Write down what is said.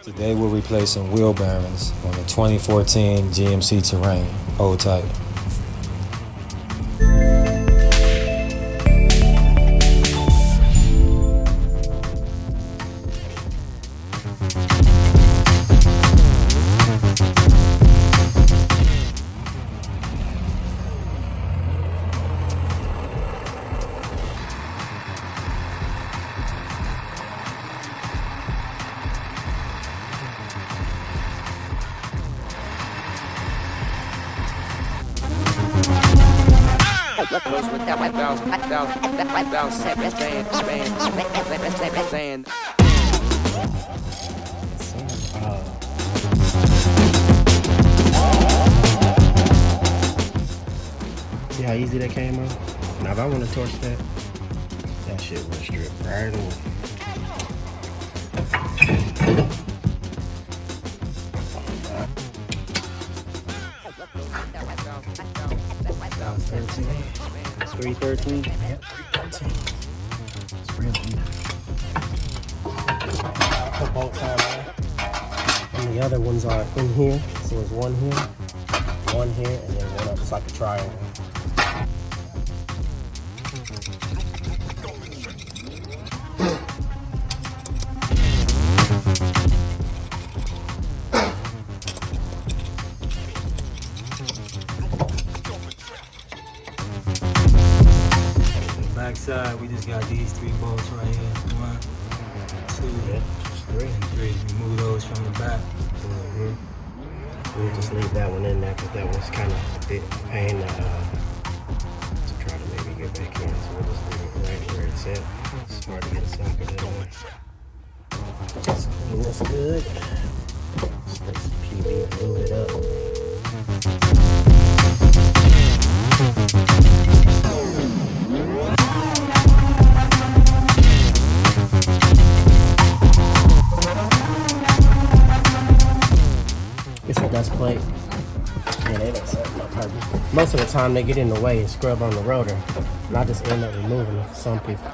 Today we're replacing wheel bearings on the 2014 GMC Terrain. Hold tight. See how easy that came out? Now if I want to torch that shit will strip right away. It's 313. Yep, 313. It's real deep. Put bolts on there. And the other ones are in here. So there's one here, and then one up. It's like a triangle. Backside, we just got these 3 bolts right here. 1, 2, Yeah, just 3. and 3. Remove those from the back. We'll just leave that one in there because that one's kind of a bit pain to try to maybe get back in. So we'll just leave it right where it's at. It's hard to get a socket in there. Just clean this good. Spray some PV and glue it up. It's a dust plate. Yeah, they don't set it on purpose. Most of the time they get in the way and scrub on the rotor. And I just end up removing it for some people.